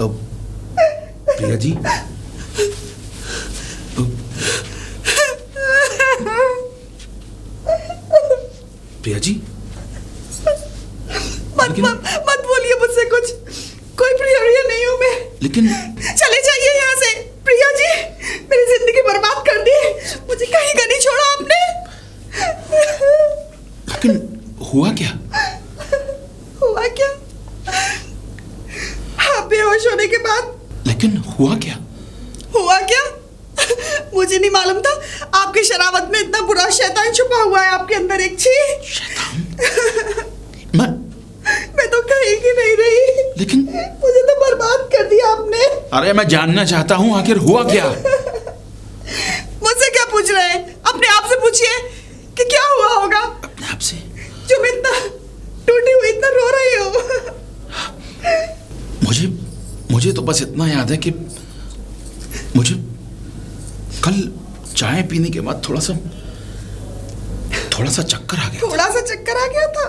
प्रिया जी, प्रिया जी, मत बोलिए मुझसे कुछ। कोई प्रिया नहीं हूँ मैं। लेकिन चले जाइए यहाँ से। प्रिया जी, मेरी जिंदगी बर्बाद कर दी। मुझे कहीं का नहीं छोड़ा आपने। लेकिन हुआ क्या? हुआ क्या? आप बेहोश होने के बाद। लेकिन हुआ क्या? हुआ क्या? मुझे नहीं मालूम था आपकी शराबत में इतना बुरा शैतान छुपा हुआ है आपके अंदर। एक छी। शैतान? मैं तो कहीं की नहीं रही। लेकिन मुझे तो बर्बाद कर दिया आपने। अरे मैं जानना चाहता हूँ आखिर हुआ क्या? मुझसे क्या पूछ रहे हैं? अपने आप से पूछिए कि क्या हुआ होगा। अपने आप से? जो मैं इतना टूटी हुई इतना रो रही हूँ। मुझे तो बस इतना याद है कि मुझे कल चाय पीने के बाद थोड़ा सा चक्कर आ गया। थोड़ा सा चक्कर आ गया था?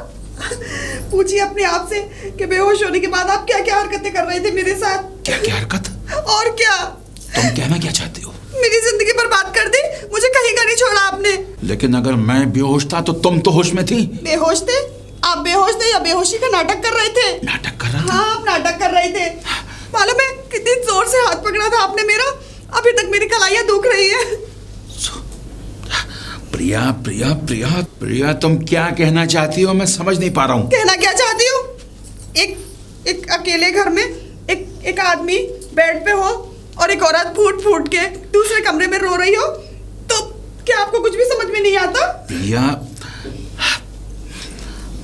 पूछिए अपने आप से कि बेहोश होने के बाद आप क्या क्या हरकतें कर रहे थे मेरे साथ। क्या क्या हरकत? और क्या? तुम कहना क्या चाहती हो? मेरी जिंदगी बर्बाद कर दी। मुझे कहीं का नहीं छोड़ा आपने। लेकिन अगर मैं बेहोश था तो तुम तो होश में थी। बेहोश थे? आप बेहोश थे या बेहोशी का नाटक कर रहे थे? नाटक कर रहा था? हाँ, आप नाटक कर रहे थे। मालूम है कितनी जोर से हाथ पकड़ा था आपने मेरा। अभी तक मेरी कलाइयां दुख रही है। प्रिया प्रिया प्रिया प्रिया, तुम क्या कहना चाहती हो? मैं समझ नहीं पा रहा हूँ। कहना क्या चाहती हूँ? एक अकेले घर में एक आदमी बेड पे हो और एक औरत फूट फूट के दूसरे कमरे में रो रही हो, तो क्या आपको कुछ भी समझ में नहीं आता? प्रिया,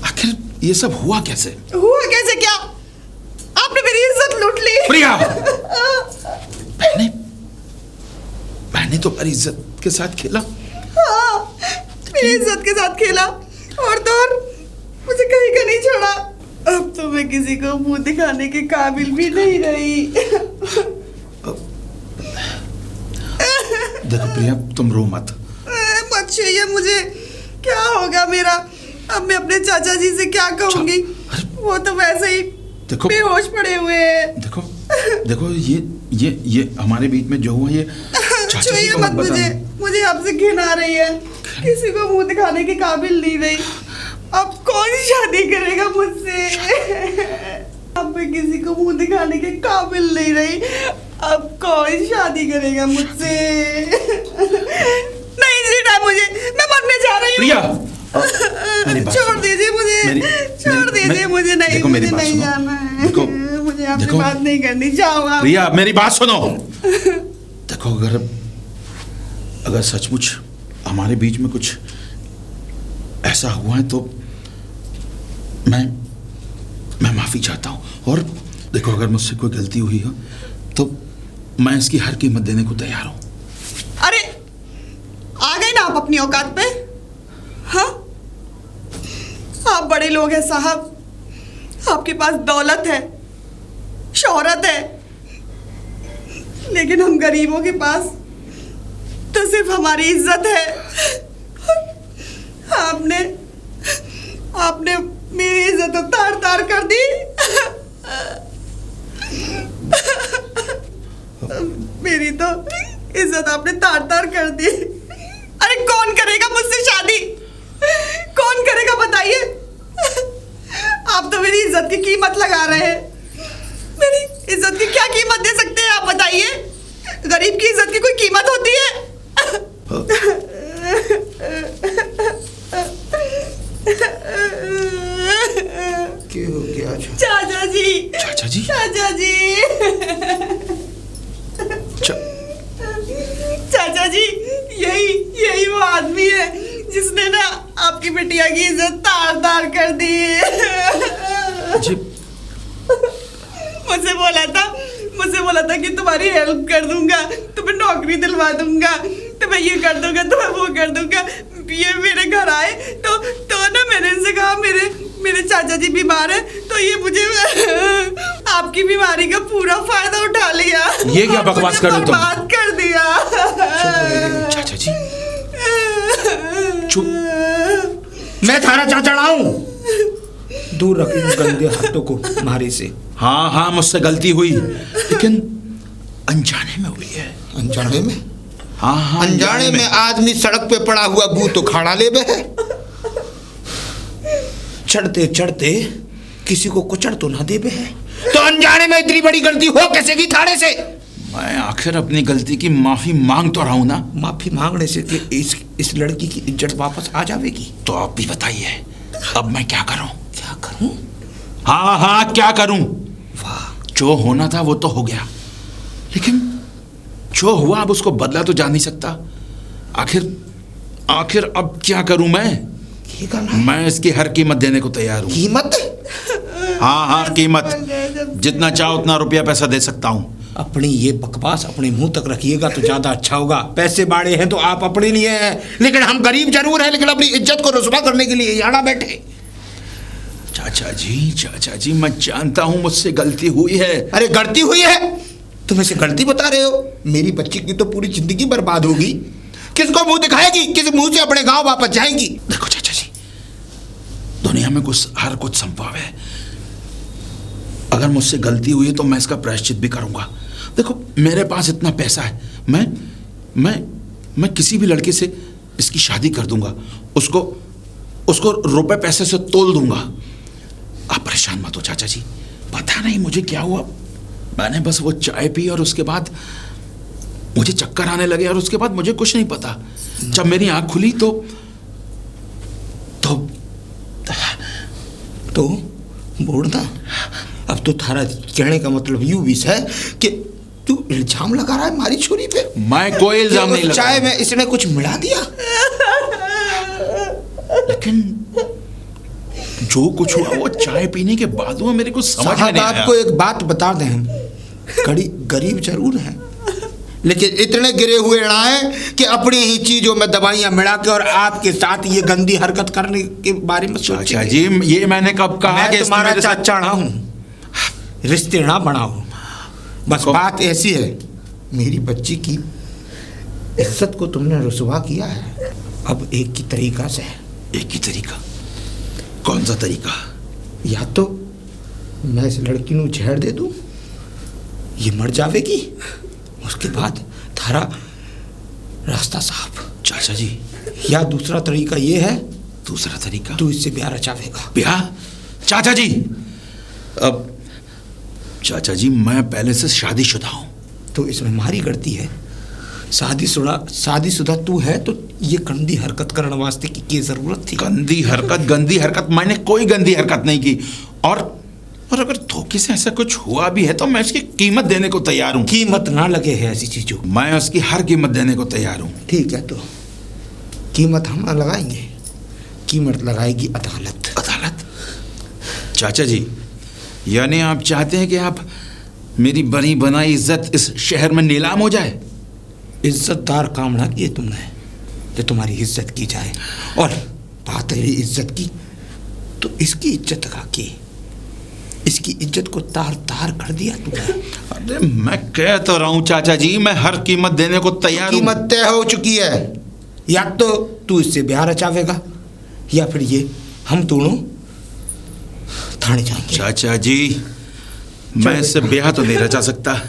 आखिर ये सब हुआ कैसे? हुआ कैसे क्या? आपने मेरी इज्जत लूट ली। प्रिया, मैंने तुम्हारी इज्जत के साथ खेला। हाँ, मेरी इज्जत के साथ खेला और तो और मुझे कहीं का नहीं छोड़ा। अब तो मैं किसी को मुंह दिखाने के काबिल भी नहीं रही। देखो प्रिया, तुम रो मत। मत छूइए मुझे। क्या होगा मेरा? अब मैं अपने चाचा जी से क्या कहूंगी? वो तो वैसे ही बेहोश पड़े हुए हैं। देखो ये हमारे बीच में जो हुआ, ये चाचा जी को मत बताना। मुझे आपसे घिन आ रही है। किसी को मुंह दिखाने के काबिल नहीं रही। अब कौन शादी करेगा मुझसे? अब मैं किसी को मुंह दिखाने के काबिल नहीं रही। अब कौन शादी करेगा मुझसे? नहीं जीना है मुझे। मैं मरने जा रही हूँ। प्रिया, छोड़ दीजिए मुझे। छोड़ दीजिए मुझे। नहीं, मुझे नहीं जाना है। मुझे आपसे बात नहीं करनी। जाओ आप। प्रिया, मेरी बात सुनो। देखो, अगर सचमुच हमारे बीच में कुछ ऐसा हुआ है तो मैं माफी चाहता हूँ। और देखो, अगर मुझसे कोई गलती हुई हो तो मैं इसकी हर कीमत देने को तैयार हूँ। अरे आ गए ना आप अपनी औकात पे? हाँ, आप बड़े लोग हैं साहब। आपके पास दौलत है, शोहरत है, लेकिन हम गरीबों के पास तो सिर्फ हमारी इज्जत है। आपने मेरी इज्जत तो तार तार कर दी। मेरी तो इज्जत आपने तार तार कर दी। अरे कौन करेगा मुझसे शादी? कौन करेगा बताइए? आप तो मेरी इज्जत की कीमत लगा रहे हैं। मेरी इज्जत की क्या कीमत दे सकते हैं आप बताइए? गरीब की इज्जत की कोई कीमत होती है? क्या हो गया? चाचा जी। चाचा जी? चाचा जी। चाचा जी, यही वो आदमी है जिसने ना आपकी बिटिया की इज्जत तार तार कर दी। मुझसे बोला था कि तुम्हारी हेल्प कर दूंगा, तुम्हें नौकरी दिलवा दूंगा, तुम्हें ये कर दूंगा, तुम्हें वो कर दूंगा। ये मेरे घर आए तो ना मैंने इनसे कहा मेरे चाचा जी बीमार है, तो ये मुझे आपकी बीमारी का पूरा फायदा उठा लिया। ये क्या बकवास कर रहे हो तुम? बात कर दिया। चाचा जी चुप। मैं थाना जा चढ़ाऊं? दूर रख इन गंदे हाथों को मारी से। हाँ हाँ, मुझसे गलती हुई, लेकिन अनजाने में हुई है। अनजाने में? हाँ हाँ, अनजाने में आदमी सड़क पे पड़ा हुआ गू तो खाड़ा ले बे है। चढ़ते चढ़ते किसी को कुचड़ तो ना दे बे है, तो अनजाने में इतनी बड़ी गलती हो कैसे की थाड़े से? मैं आखिर अपनी गलती की माफी मांग तो रहा हूं ना। माफी मांगने से इस लड़की की इज्जत वापस आ जाएगी। तो आप भी बताइए, अब मैं क्या करूं? क्या करूं? हाँ हाँ, क्या करूं? वाह, जो होना था वो तो हो गया, लेकिन जो हुआ अब उसको बदला तो जा नहीं सकता। आखिर अब क्या करूं मैं? मैं इसकी हर कीमत देने को तैयार हूं। कीमत? हाँ हाँ, कीमत। जितना चाहो उतना रुपया पैसा दे सकता हूं। अपनी ये बकवास अपने मुंह तक रखिएगा तो ज्यादा अच्छा होगा। पैसे बाड़े हैं तो आप अपने लिए हैं, लेकिन हम गरीब जरूर हैं, लेकिन अपनी इज्जत को रुसवा करने के लिए यहाँ बैठे। चाचा जी, मैं जानता हूं मुझसे गलती हुई है। अरे गलती हुई है? तुम इसे गलती बता रहे हो? मेरी बच्ची की तो पूरी जिंदगी बर्बाद होगी। किसको मुंह दिखाएगी? किस मुंह से अपने गांव वापस जाएगी? देखो चाचा जी, दुनिया में हर कुछ संभव है। अगर मुझसे गलती हुई है तो मैं इसका प्रायश्चित भी करूंगा। देखो, मेरे पास इतना पैसा है, मैं किसी भी लड़के से इसकी शादी कर दूंगा, उसको रुपए पैसे से तोल दूंगा। आप परेशान मत हो चाचा जी। पता नहीं मुझे क्या हुआ, मैंने बस वो चाय पी और उसके बाद मुझे चक्कर आने लगे और उसके बाद मुझे कुछ नहीं पता। जब मेरी आंख खुली तो बोलना। अब तो थारा कहने का मतलब यूं भी है कि तू इल्जाम लगा रहा है हमारी छोरी पे। मैं कोई इल्जाम नहीं लगा। चाय में इसने कुछ मिला दिया? लेकिन जो कुछ हुआ वो चाय पीने के बाद हुआ, मेरे को समझ में नहीं आया। आपको एक बात बता दें, हम गरीब जरूर हैं, लेकिन इतने गिरे हुए ना हैं कि अपनी ही चीजों में दवाइयां मिला के और आपके साथ ये गंदी हरकत करने के बारे में सोचेंगे। चाचा जी, ये मैंने कब कहा कि तुम्हारा चाचा ना हूं, रिश्ते ना बनाओ। बस बात ऐसी है, मेरी बच्ची की इज्जत को तुमने रुसवा किया है। अब एक ही तरीका से। एक ही तरीका? कौन सा तरीका? या तो मैं इस लड़की को जहर दे दूं, ये मर जाएगी, उसके बाद थारा रास्ता साफ। चाचा जी, या दूसरा तरीका ये है। दूसरा तरीका? तू इससे ब्याह रचावेगा। ब्याह? चाचा जी, अब चाचा जी, मैं पहले से शादीशुदा हूं। तो इसमें हमारी गलती है। शादीशुदा तू है तो ये गंदी हरकत करने वास्ते की जरूरत थी? गंदी हरकत? मैंने कोई गंदी हरकत नहीं की। और अगर धोखे से ऐसा कुछ हुआ भी है तो मैं उसकी कीमत देने को तैयार हूं। कीमत ना लगे है ऐसी चीजों। मैं उसकी हर कीमत देने को तैयार हूं। ठीक है, तो कीमत हम लगाएंगे। कीमत लगाएगी अदालत। अदालत? चाचा जी, यानी आप चाहते हैं कि आप मेरी बनी बनाई इज्जत इस शहर में नीलाम हो जाए? इज्जतदार काम ना किए तुमने जो तुम्हारी इज्जत की जाए। और बात है इज्जत की, तो इसकी इज्जत का की, इसकी इज्जत को तार तार कर दिया तुमने। अरे मैं कह तो रहा हूं चाचा जी, मैं हर कीमत देने को तैयार हूं। कीमत तय हो चुकी है। या तो तू इससे ब्याह रचावेगा या फिर ये हम दोनों थाने जाएंगे। चाचा जी, मैं इससे ब्याह तो नहीं रचा सकता,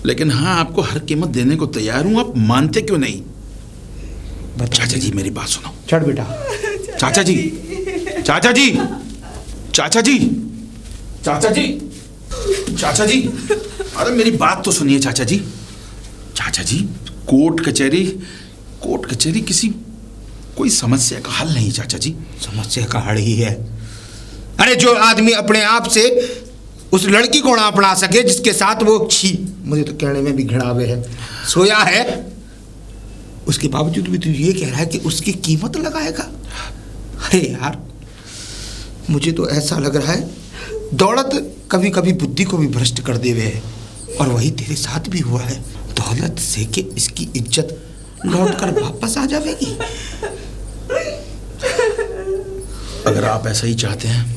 लेकिन हाँ, आपको हर कीमत देने को तैयार हूं। आप मानते क्यों नहीं? चाचा जी, मेरी बात सुनो। चढ़ बेटा। चाचा जी, चाचा जी, चाचा जी, चाचा जी, चाचा जी, अरे मेरी बात तो सुनिए चाचा जी। चाचा जी, कोर्ट कचहरी किसी कोई समस्या का हल नहीं चाचा जी। समस्या का हल ही है। अरे जो आदमी अपने आप से उस लड़की को ना अपना सके जिसके साथ वो मुझे तो कहने में भी घिनावे है सोया है, उसके बावजूद भी तू ये कह रहा है कि उसकी कीमत लगाएगा। अरे यार, मुझे तो ऐसा लग रहा है दौलत कभी कभी बुद्धि को भी भ्रष्ट कर देवे है, और वही तेरे साथ भी हुआ है। दौलत से के इसकी इज्जत लौट कर वापस आ जाएगी। अगर आप ऐसा ही चाहते हैं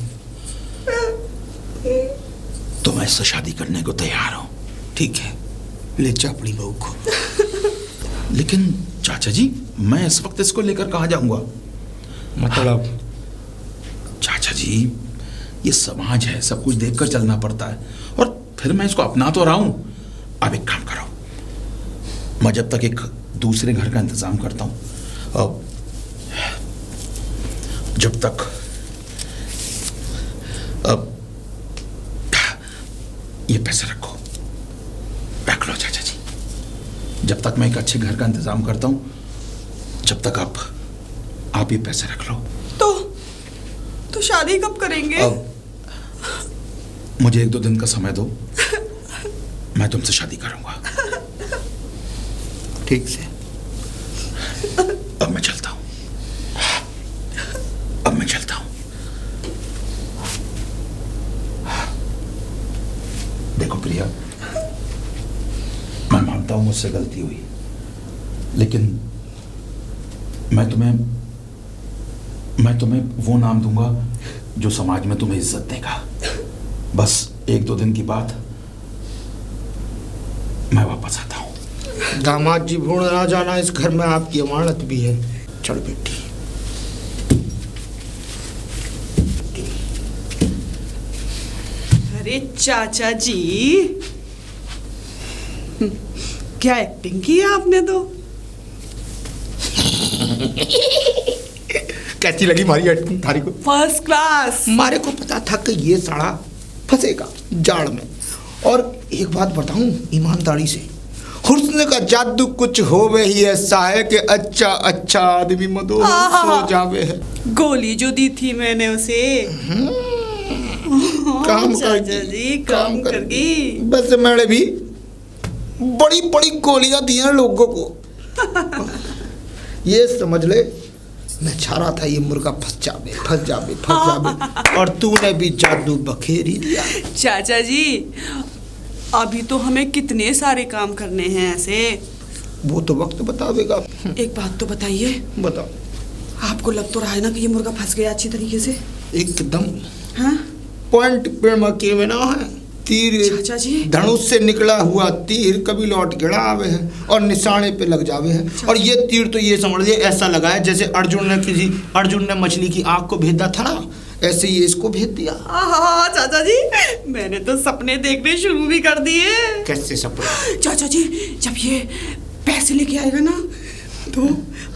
तो मैं इससे शादी करने को तैयार हूं। ठीक है, ले जा अपनी बहू को। लेकिन चाचा जी, मैं इस वक्त इसको लेकर कहाँ जाऊंगा? मतलब? चाचा जी, ये समाज है, सब कुछ देखकर चलना पड़ता है, और फिर मैं इसको अपना तो रहा हूं। अब एक काम करो, मैं जब तक एक दूसरे घर का इंतजाम करता हूं, अब जब तक अब ये पैसे रख लो चाचा जी। जब तक मैं एक अच्छे घर का इंतजाम करता हूं, जब तक आप ये पैसे रख लो। तो शादी कब करेंगे? अब मुझे 1-2 दिन का समय दो, मैं तुमसे शादी करूंगा। ठीक से। अब मैं चलता हूं, देखो प्रिया, मैं मानता हूं मुझसे गलती हुई, लेकिन मैं तुम्हें वो नाम दूंगा जो समाज में तुम्हें इज्जत देगा। बस 1-2 दिन की बात, मैं वापस आता हूं। दामाद जी, भूल ना जाना, इस घर में आपकी अमानत भी है। चल बेटी। अरे चाचा जी, क्या एक्टिंग की है आपने तो। कैसी लगी हमारी एक्टिंग थारी को? First class. हमारे को पता था कि ये साड़ा फंसेगा जाड़ में। और एक बात बताऊं ईमानदारी से, हुस्न का जादू कुछ होवे ही ऐसा है कि अच्छा अच्छा आदमी मदो सो जावे है। गोली जो दी थी मैंने उसे, काम चाचा जी काम करगी। बस मैंने भी बड़ी बड़ी गोलियां दी हैं लोगों को। ये समझ ले, मैं चाह रहा था ये मुर्गा फंस जावे। और तूने भी जादू बखेरी दिया। चाचा जी, अभी तो हमें कितने सारे काम करने हैं ऐसे। वो तो वक्त बतावेगा। एक बात तो बताइए। बताओ। आपको लग तो रहा है ना कि ये मुर्गा फंस गया अच्छी तरीके से? एकदम। हाँ? पॉइंट पे मके में ना है। तीर चाचा जी, धनुष से निकला हुआ तीर कभी लौट गिरा आवे है और निशाने पे लग जावे है। और ये तीर तो ये समझ लिए ऐसा लगा है जैसे अर्जुन ने मछली की आंख को भेदा था ना, ऐसे ये इसको भेज दिया। हाँ चाचा जी, मैंने तो सपने देखने शुरू भी कर दिए। कैसे सपने? चाचा जी, जब ये पैसे लेके आएगा ना, तो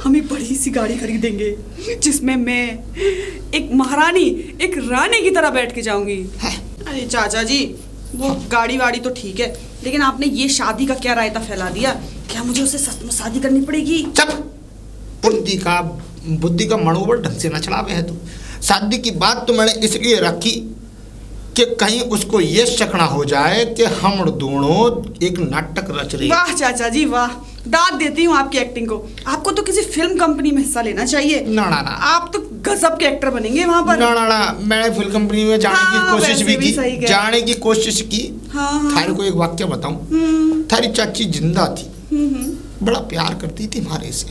हम एक बड़ी सी गाड़ी खरीदेंगे जिसमें मैं एक महारानी, एक रानी की तरह बैठ के जाऊंगी। अरे चाचा जी, वो गाड़ी वाड़ी तो ठीक है, लेकिन आपने ये शादी का क्या रायता फैला दिया? क्या मुझे उससे सच में शादी करनी पड़ेगी? चुप। बुद्धि का मनोबल ढंग से न चलावे है तू। शादी की बात तो मैंने इसलिए रखी कि कहीं उसको ये शक ना हो जाए कि हम दोनों एक नाटक रच रहे। वाह चाचा जी वाह, दाद देती हूँ आपकी एक्टिंग को। आपको तो किसी फिल्म कंपनी में हिस्सा लेना चाहिए। ना आप तो गजब के एक्टर बनेंगे वहाँ पर। ना मैंने फिल्म कंपनी में जाने की कोशिश भी की। थारी को एक वाक्य बताऊं, थारी चाची जिंदा थी, बड़ा प्यार करती थी हमारे से।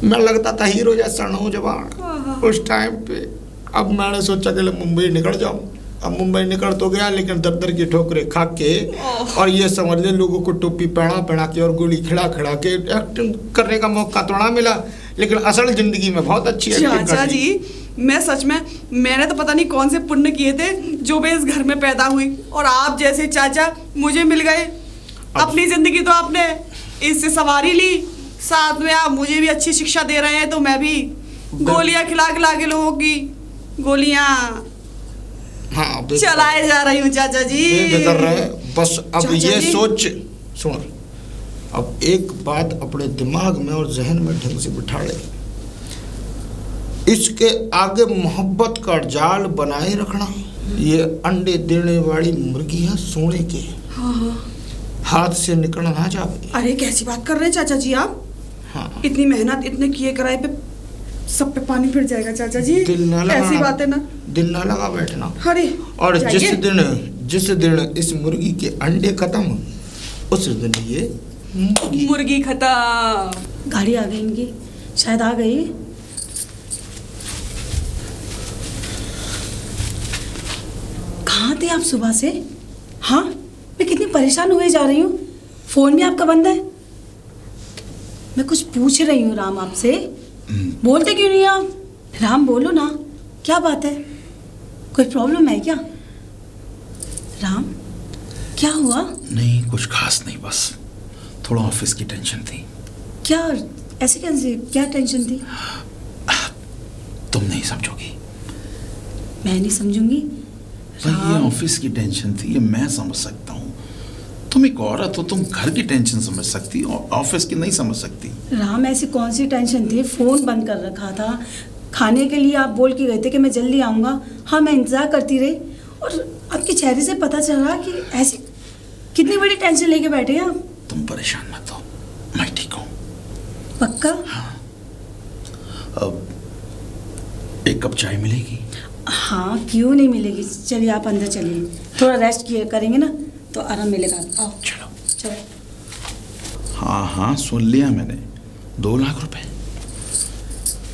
मैं लगता था हीरो जैसा नौजवान उस टाइम पे। अब मैंने सोचा कि मुंबई निकल जाऊं। अब मुंबई निकल तो गया, लेकिन दर की ठोकरें खा के, और ये समझ ले लोगों को टोपी पहना के और गोली खिला के एक्टिंग करने का मौका तो ना मिला, लेकिन असल जिंदगी में बहुत अच्छी एक्टिंग चाचा जी, मैं सच में, मैंने तो पता नहीं कौन से पुण्य किए थे जो मैं इस घर में पैदा हुई, और आप जैसे चाचा मुझे मिल गए। अपनी जिंदगी तो आपने इससे सवारी ली, साथ में आप मुझे भी अच्छी शिक्षा दे रहे हैं, तो मैं भी गोलियां खिला के लोगों की गोलियां चलाए जा रही हूँ चाचा जी। बेफिक्र रहे बस। अब ये सोच सुन, अब एक बात अपने दिमाग में और जहन में ढंग से बिठा ले, इसके आगे मोहब्बत का जाल बनाए रखना। ये अंडे देने वाली मुर्गी है सोने के। हाथ से निकलना ना जाए। अरे कैसी बात कर रहे हैं चाचा जी आप? इतनी मेहनत, इतने किए कराए पे सब पे पानी फिर जाएगा चाचा जी। ऐसी बात है ना, दिल ना लगा बैठना। अरे और जिस दिन इस मुर्गी के अंडे खत्म, उस दिन ये मुर्गी खत्म। गाड़ी आ गई इनकी, शायद आ गई। कहाँ थे आप सुबह से? हाँ, मैं कितनी परेशान हुए जा रही हूँ। फोन भी आपका बंद है। मैं कुछ पूछ रही हूँ राम आपसे, बोलते क्यों नहीं आप? राम बोलो ना, क्या बात है? कोई प्रॉब्लम है क्या? राम, क्या हुआ? नहीं, कुछ खास नहीं, बस थोड़ा ऑफिस की टेंशन थी। क्या ऐसे कैसे, क्या टेंशन थी? तुम नहीं समझोगी। मैं नहीं समझूंगी। भाई ये ऑफिस की टेंशन थी, ये मैं समझ सकता हूँ। तुम एक औरत हो, तुम घर की टेंशन समझ सकती हो, ऑफिस की नहीं समझ सकती। राम, ऐसी कौन सी टेंशन थी? फोन बंद कर रखा था, खाने के लिए आप बोल के गए थे कि मैं जल्दी आऊँगा। हाँ, मैं इंतज़ार करती रही और आपके चेहरे से पता चल रहा कि ऐसी कितनी बड़ी टेंशन लेके बैठे हैं आप। तुम परेशान मत हो, मैं ठीक हूँ। पक्का? अब एक कप चाय मिलेगी? हाँ, क्यों नहीं मिलेगी। चलिए आप अंदर चलिए, थोड़ा रेस्ट किया करेंगे ना तो आराम मिलेगा। आओ चलो। चलो। हाँ हाँ, सुन लिया मैंने। 2 लाख रुपए।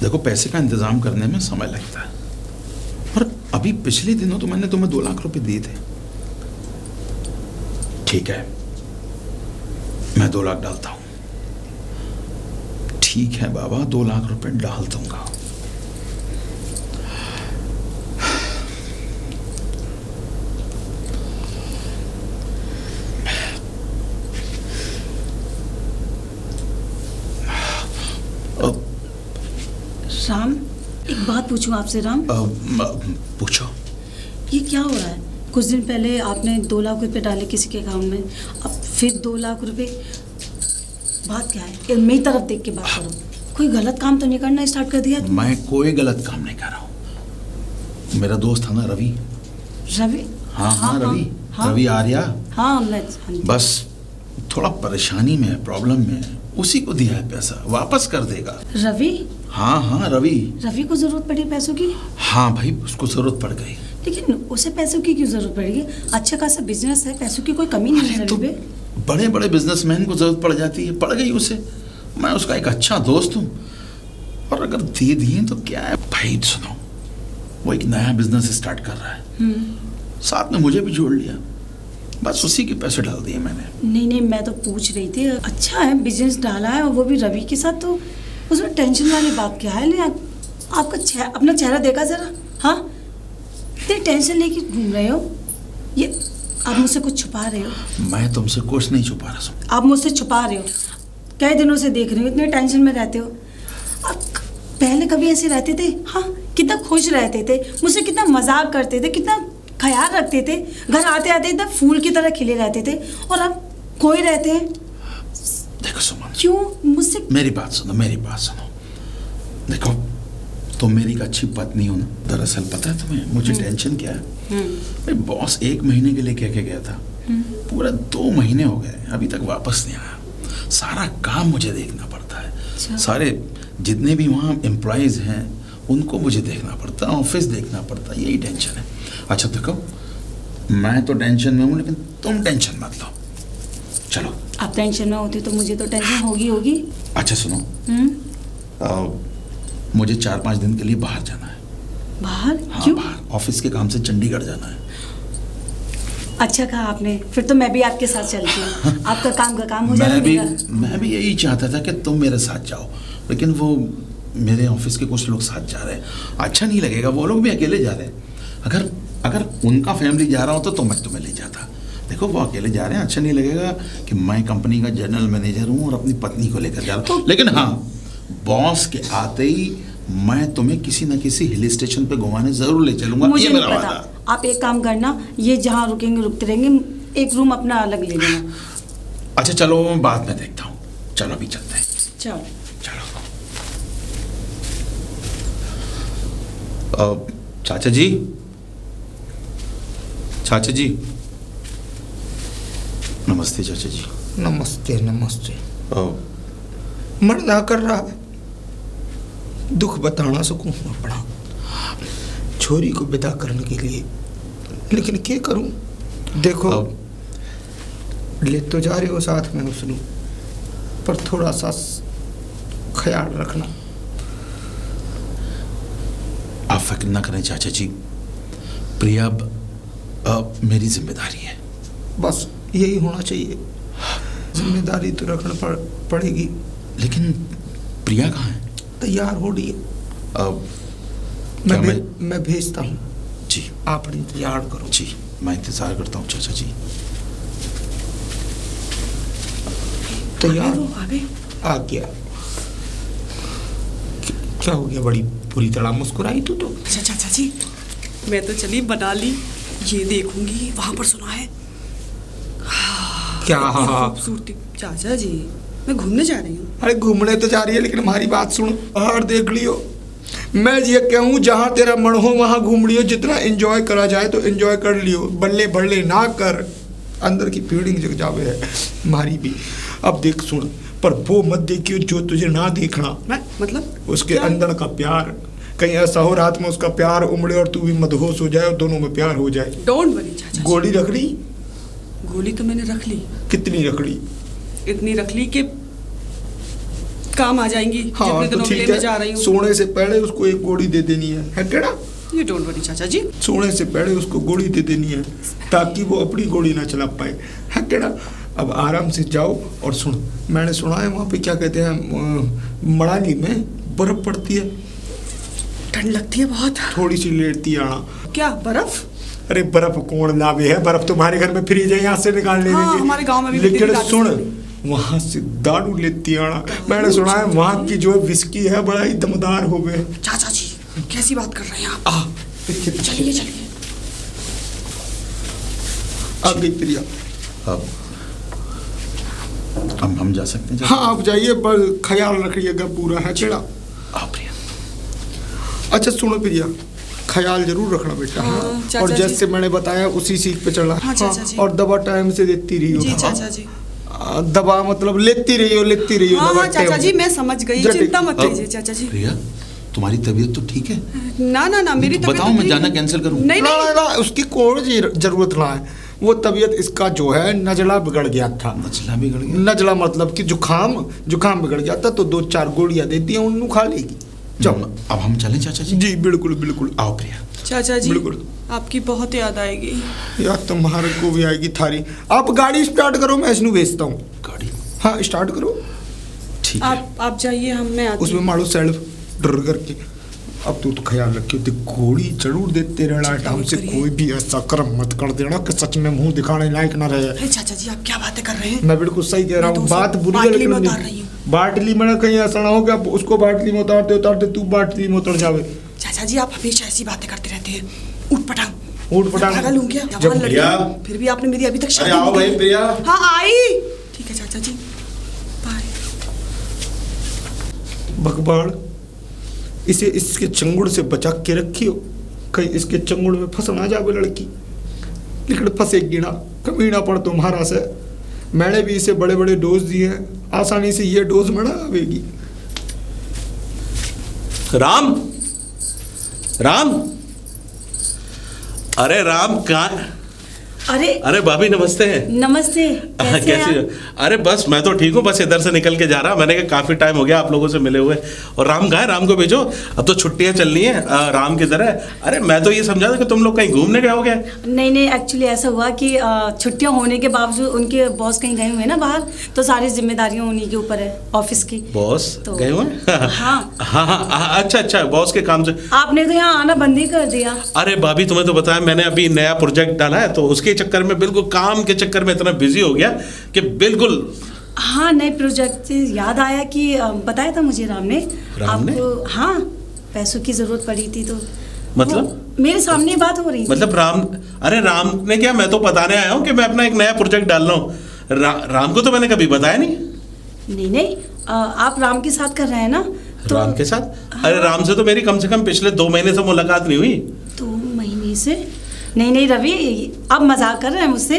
देखो, पैसे का इंतजाम करने में समय लगता है, और अभी पिछले दिनों तो मैंने तुम्हें 2 लाख रुपए दिए थे। ठीक है, मैं 2 लाख डालता हूं। ठीक है बाबा, 2 लाख रुपए डाल दूंगा। राम, एक बात पूछूं आपसे राम? पूछो। ये क्या हो रहा है? कुछ दिन पहले आपने 2 लाख रुपए डाले किसी के अकाउंट में, अब फिर 2 लाख रुपए। बात क्या है? मेरी तरफ देख के बात करो। कोई गलत काम तो नहीं करना स्टार्ट कर दिया? मैं कोई गलत काम नहीं कर रहा हूँ। मेरा दोस्त था ना रवि। रवि? हाँ, रवि। रवि आर्या। हाँ, बस थोड़ा परेशानी में है, प्रॉब्लम में है, उसी को दिया है पैसा, वापस कर देगा। रवि? हाँ, रवि। रवि को जरूरत पड़ी पैसों की? हाँ भाई, उसको जरूरत पड़ गई। लेकिन उसे पैसों की क्यों जरूरत पड़ेगी? अच्छा खासा बिजनेस है, पैसों की कोई कमी नहीं है तो रवि पे। बड़े बड़े बिजनेसमैन को जरूरत पड़ जाती है, पड़ गई उसे। मैं उसका एक अच्छा दोस्त हूँ, और अगर दे दिए तो क्या है भाई। सुनो, वो एक नया बिजनेस स्टार्ट कर रहा है, साथ में मुझे भी जोड़ लिया, बस उसी के पैसे डाल दिए मैंने। नहीं, मैं तो पूछ रही थी, अच्छा है बिजनेस डाला है और वो भी रवि के साथ, तो उसमें टेंशन वाली बात क्या है? आपका अपना चेहरा देखा जरा। हाँ, इतनी टेंशन लेके घूम रहे हो, ये आप मुझसे कुछ छुपा रहे हो? मैं तुमसे कुछ नहीं छुपा रहा। आप मुझसे छुपा रहे हो, कई दिनों से देख रही हो, इतने टेंशन में रहते हो। आप पहले कभी ऐसे रहते थे? हाँ, कितना खुश रहते थे, मुझसे कितना मजाक करते थे, कितना ख्याल रखते थे, घर आते आते एकदम फूल की तरह खिले रहते थे, और अब खोए रहते हैं। देखो सुमन, क्यों मुझसे? मेरी बात सुनो। देखो, तुम मेरी एक अच्छी पत्नी हो ना। दरअसल पता है तुम्हें मुझे टेंशन क्या है? मेरे बॉस 1 महीने के लिए कह के गया था, पूरा 2 महीने हो गए, अभी तक वापस नहीं आया। सारा काम मुझे देखना पड़ता है। अच्छा। सारे जितने भी वहाँ एम्प्लॉयज हैं उनको मुझे देखना पड़ता है, ऑफिस देखना पड़ता है, यही टेंशन है। अच्छा देखो, मैं तो टेंशन में हूँ, लेकिन तुम टेंशन मत लो। चलो। आप टेंशन में होते तो मुझे तो टेंशन होगी। अच्छा सुनो, मुझे 4-5 दिन के लिए बाहर जाना है। बाहर? हाँ, क्यों? बाहर ऑफिस के काम से चंडीगढ़ जाना है। अच्छा कहा आपने, फिर तो मैं भी आपके साथ चलती हूँ। आपका काम का काम हो जाएगा। मैं भी यही चाहता था कि तुम मेरे साथ जाओ, लेकिन वो मेरे ऑफिस के कुछ लोग साथ जा रहे हैं, अच्छा नहीं लगेगा, वो लोग भी अकेले जा रहे हैं। अगर उनका फैमिली जा रहा होता तो मैं तुम्हें ले जाता। देखो, वो अकेले जा रहे हैं, अच्छा नहीं लगेगा कि मैं कंपनी का जनरल मैनेजर हूँ और अपनी पत्नी को लेकर जा रहा हूँ। लेकिन हाँ, बॉस के आते ही मैं तुम्हें किसी न किसी हिल स्टेशन पे घुमाने जरूर ले चलूंगा। मुझे ये नहीं मेरा पता। वादा। आप एक काम करना, ये जहाँ रुकेंगे रुकते रहेंगे, एक रूम अपना अलग ले लेना। अच्छा चलो, मैं बाद में देखता हूँ। चलो अभी चलते हैं। चलो। चाचा जी, नमस्ते चाचा जी। नमस्ते। मन ना कर रहा है, दुख बता ना सकूं अपना छोरी को विदा करने के लिए, लेकिन क्या करूं? देखो, ले तो जा रहे हो साथ में उसनु, पर थोड़ा सा ख्याल रखना। आप फिक्र न करें चाचा जी, प्रिया अब मेरी जिम्मेदारी है। बस यही होना चाहिए, जिम्मेदारी तो रखना पड़ेगी। लेकिन प्रिया कहाँ है? तैयार हो रही है, मैं भेजता हूँ। जी आप इंतजार करो। जी, मैं इंतजार करता हूँ चाचा जी। तैयार वो आ गए। आ गया। क्या हो गया, बड़ी पूरी तरह मुस्कुराई तू तो। अच्छा चाचा जी, मैं तो चली बना ली, ये देखूंगी वहां पर सुना है। क्या? खूबसूरती चाचा जी, मैं घूमने जा रही हूँ। अरे घूमने तो जा रही है, लेकिन हमारी बात सुन और देख लियो। मैं ये कहूँ जहाँ तेरा मन हो वहाँ घूम लियो, जितना एंजॉय करा जाए तो एंजॉय कर लियो, बल्ले बल्ले ना कर, अंदर की फीलिंग जग जावे है हमारी भी। अब देख सुन, पर वो मत देखियो जो तुझे ना देखना। मैं मतलब उसके क्या? अंदर का प्यार, कहीं ऐसा हो रात में उसका प्यार उमड़े और तू भी मदहोश हो जाए और दोनों में प्यार हो जाए। डोंट वरी चाचा जी। गोली रख ली? गोली तो मैंने रख ली। कितनी रख ली? इतनी रख ली कि काम आ जाएंगी। हाँ जितने तो दिनों के लिए ठीक मैं जा है, रही हूँ। सोने से पहले उसको एक गोली दे देनी है केड़ा? ये डोंट वरी चाचा जी। सोने से पहले उसको गोली दे देनी है ताकि वो अपनी गोली ना चला पाए, है केड़ा? अब आराम से जाओ और सुन, मैंने सुना है वहाँ पे क्या कहते हैं, मनाली में बर्फ पड़ती है, ठंड लगती है बहुत। थोड़ी सी लेटती है आना। क्या बर्फ? अरे बर्फ कौन लावे है, बर्फ तुम्हारे घर में फ्रीज है, यहाँ से निकाल ले हाँ, देंगे। हमारे गांव में भी लेकिन मिलती थी सुन, राजस्थानी। वहाँ से दारू लेती आना। मैंने सुना है वहाँ की जो विस्की है बड़ा ही दमदार हो गए। चाचा जी कैसी बात कर रहे हैं आप? चलिए चलिए। आ गई प्रिया। अब हम जा सकते हैं? हाँ आप जाइए, पर ख्याल रखिएगा पूरा, है केड़ा? आओ प्रिया। अच्छा सुनो प्रिया, ख्याल जरूर रखना बेटा। हाँ, हाँ, चाचा और जी। जैसे मैंने बताया उसी सीख पे चलना। हाँ, चाचा जी। और दवा टाइम से देती रही हो। जी चाचा जी। दवा मतलब लेती रही हो हाँ दवा हाँ चाचा टाइम जी, से। मैं समझ गई, जल्दी। चिंता मत अब- कीजिए चाचा जी। प्रिया, तुम्हारी तबीयत तो ठीक है? ना ना ना, मेरी तो तबीयत बताओ, तो मैं ठीक जाना है। कैंसिल करूं? नहीं ना नहीं, ना ना, उसकी कोई जरूरत ना है। वो तबीयत इसका जो है नजला बिगड़ गया था। नजला बिगड़ गया? नजला मतलब कि जुकाम बिगड़ गया था, तो 2-4 गोलियां देती हैं, उन्हें खा लेगी। जाओ अब हम चलें चाचा जी? जी बिल्कुल बिल्कुल। आओ प्रिया। चाचा जी बिल्कुल। आपकी बहुत याद आएगी। यार तुम्हारे को भी आएगी थारी। आप गाड़ी स्टार्ट करो, मैं इसनु भेजता हूँ। गाड़ी? हाँ स्टार्ट करो। ठीक है। आप जाइए, हम मैं आती उसमें हूँ। मारो सेल्फ डर करके। अब तू तो ख्याल रखियो, तो गोली जरूर देते रहना टाइम से, करिए। कोई भी ऐसा कर्म मत कर देना कि सच में मुंह दिखाने लायक ना रहे। अरे चाचा जी आप क्या बातें कर रहे हैं? मैं बिल्कुल सही कह रहा मैं हूँ, तो बात उसे बुरी है बाटली लेकिन में उतार नहीं। रही हूँ। बाटली में कहीं ऐसा ना हो कि उसको बाटली में उतारते तू बाटली में उतर जावे। चाचा जी आप हमेशा ऐसी बातें करते रहते हैं। उठ पटांग। ऊट पटांग। पागल हूँ क्या? जब जवान लड़की प्रिया। हूँ, फिर भी आपने मेरी अभी तक शादी अरे आओ नहीं भाई की। प्रिया। हाँ आई। ठीक है चाचा जी, बाय। भगवान, इसे इसके चंगुड़ से बचा के रखियो, कहीं इसके चंगुड़ में फंस ना जावे लड़की। लेकिन फंसेगी ना, कमीना पड़ तुम्हारा से। मैंने भी इसे बड़े बड़े डोज दिए हैं, आसानी से ये डोज में ना आवेगी। राम, राम, अरे राम कहाँ? अरे अरे भाभी नमस्ते। नमस्ते, कैसे हैं आप? अरे बस मैं तो ठीक हूँ, बस इधर से निकल के जा रहा। मैंने कहा काफी टाइम हो गया आप लोगों से मिले हुए। और राम कहाँ है? राम को भेजो, अब तो छुट्टियां चलनी है। राम किधर है? अरे मैं तो ये समझा था कि तुम लोग कहीं घूमने गए होगे। नहीं नहीं, एक्चुअली ऐसा हुआ कि छुट्टियां होने के बावजूद उनके बॉस कहीं गए हुए हैं ना बाहर, तो सारी जिम्मेदारियां उन्हीं के ऊपर है ऑफिस की। बॉस तो- गए हुए? हाँ। हाँ हाँ, अच्छा अच्छा, बॉस के काम से। आपने तो यहाँ आना बंद ही कर दिया। अरे भाभी तुम्हें तो बताया, मैंने अभी नया प्रोजेक्ट डाला है, तो उसके चक्कर में, बिल्कुल काम के चक्कर में इतना बिजी हो गया कि बिल्कुल। हाँ, नए प्रोजेक्ट से याद आया कि बताया था मुझे राम ने। राम ने? आपको हाँ पैसों की जरूरत पड़ी थी, तो मतलब? वो मेरे सामने बात हो रही थी। मतलब राम? अरे राम ने क्या, मैं तो बताने आया हूँ कि मैं अपना एक नया प्रोजेक्ट डाल रहा हूँ। राम को तो मैंने कभी बताया नहीं। नहीं नहीं, आप राम के साथ कर रहे हैं ना? तो राम के साथ? अरे राम से तो मेरी कम से कम पिछले 2 महीने से मुलाकात नहीं हुई। 2 महीने से? नहीं नहीं रवि, आप मजाक कर रहे हैं मुझसे?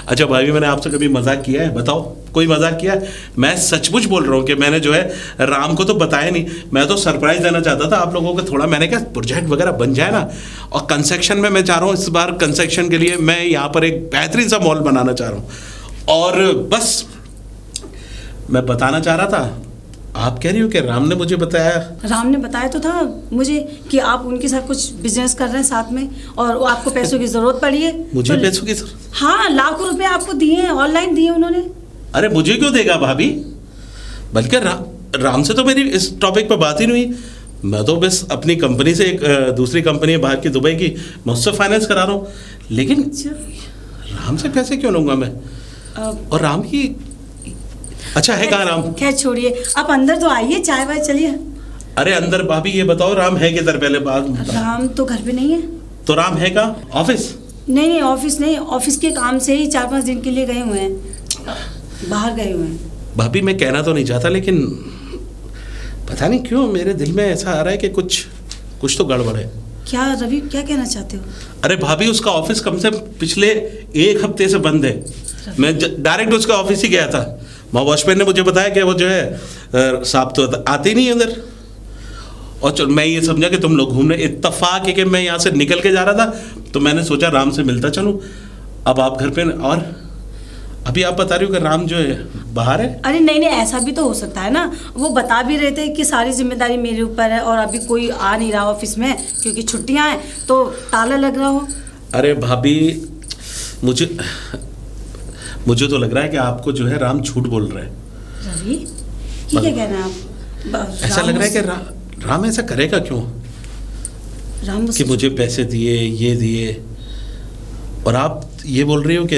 अच्छा भाभी, मैंने आपसे कभी मजाक किया है? बताओ, कोई मजाक किया है? मैं सचमुच बोल रहा हूँ कि मैंने जो है राम को तो बताया नहीं। मैं तो सरप्राइज देना चाहता था आप लोगों को थोड़ा। मैंने कहा प्रोजेक्ट वगैरह बन जाए ना, और कंस्ट्रक्शन में मैं चाह रहा हूँ इस बार, कंस्ट्रक्शन के लिए मैं यहाँ पर एक बेहतरीन सा मॉल बनाना चाह रहा हूँ। और बस मैं बताना चाह रहा था, आप कह रही हो कि राम ने मुझे बताया? राम ने बताया तो था मुझे कि आप उनके साथ कुछ बिजनेस कर रहे हैं साथ में, और आपको पैसों की जरूरत पड़ी है। मुझे तो- पैसों की हाँ, लाखों रुपए आपको दिए हैं, ऑनलाइन दिए उन्होंने। अरे मुझे क्यों देगा भाभी? बल्कि राम से तो मेरी इस टॉपिक पर बात ही नहीं हुई। मैं तो बस अपनी कंपनी से एक दूसरी कंपनी है बाहर की, दुबई की, मैं उससे फाइनेंस करा रहा हूँ। लेकिन अच्छा। राम से पैसे क्यों लूँगा मैं? और राम की अच्छा है कहाँ राम? खैर छोड़िए, आप अंदर तो आइए, चाय वाय चलिए। अरे अंदर भाभी ये बताओ राम है किधर, पहले बात बताओ। राम तो घर पे नहीं है। तो राम है कहाँ? ऑफिस? नहीं नहीं, ऑफिस नहीं, ऑफिस के काम से ही 4-5 दिन के लिए गए हुए हैं, बाहर गए हुए हैं। भाभी मैं कहना तो नहीं चाहता, लेकिन पता नहीं क्यों मेरे दिल में ऐसा आ रहा है कि कुछ तो गड़बड़ है। क्या रवि, क्या कहना चाहते हो? अरे भाभी उसका ऑफिस कम से पिछले 1 हफ्ते से बंद है। मैं डायरेक्ट उसका ऑफिस ही गया था। वहाँ वॉचमैन ने मुझे बताया कि वो जो है साहब तो आते ही नहीं है उधर। और चल मैं ये समझा कि तुम लोग घूमने, इत्तेफाक है कि मैं यहाँ से निकल के जा रहा था, तो मैंने सोचा राम से मिलता चलूँ। अब आप घर पे, और अभी आप बता रही हो कि राम जो है बाहर है? अरे नहीं नहीं, ऐसा भी तो हो सकता है ना। वो बता भी रहे थे कि सारी जिम्मेदारी मेरे ऊपर है और अभी कोई आ नहीं रहा ऑफिस में क्योंकि छुट्टियां हैं, तो ताला लग रहा हो। अरे भाभी मुझे तो लग रहा है कि आपको जो है राम झूठ बोल रहा है। रवि, ये क्या कहना है आप? ऐसा लग रहा है कि राम ऐसा करेगा क्यों? राम कि मुझे पैसे दिए, ये दिए, और आप ये बोल रही हो कि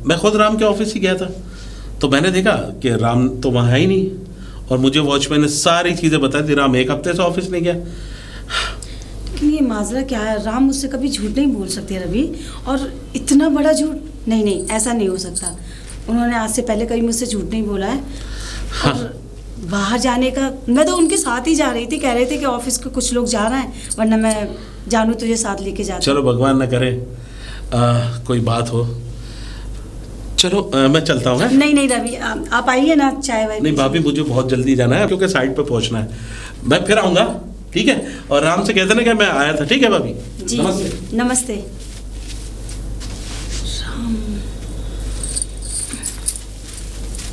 मैं खुद राम के ऑफिस ही गया था, तो मैंने देखा कि राम तो वहाँ है ही नहीं, और मुझे वॉचमैन ने सारी चीज़ें बता दी, राम 1 हफ्ते से ऑफिस नहीं गया। लेकिन ये माजरा क्या है? राम मुझसे कभी झूठ नहीं बोल सकते रवि, और इतना बड़ा झूठ नहीं नहीं, ऐसा नहीं हो सकता। उन्होंने आज से पहले कभी मुझसे झूठ नहीं बोला है। हाँ। और बाहर जाने का, मैं तो उनके साथ ही जा रही थी, कह रहे थे कि ऑफिस के कुछ लोग जा रहे हैं, वरना मैं जानू तुझे साथ लेके जाती। चलो भगवान न करे कोई बात हो। चलो मैं चलता हूँ। नहीं नहीं रवि, आप आइए ना, चाय वाय। नहीं भाभी मुझे बहुत जल्दी जाना है क्योंकि साइट पे पहुँचना है। मैं फिर आऊँगा, ठीक है? और राम से कह देना कि मैं आया था, ठीक है भाभी? जी नमस्ते। नमस्ते।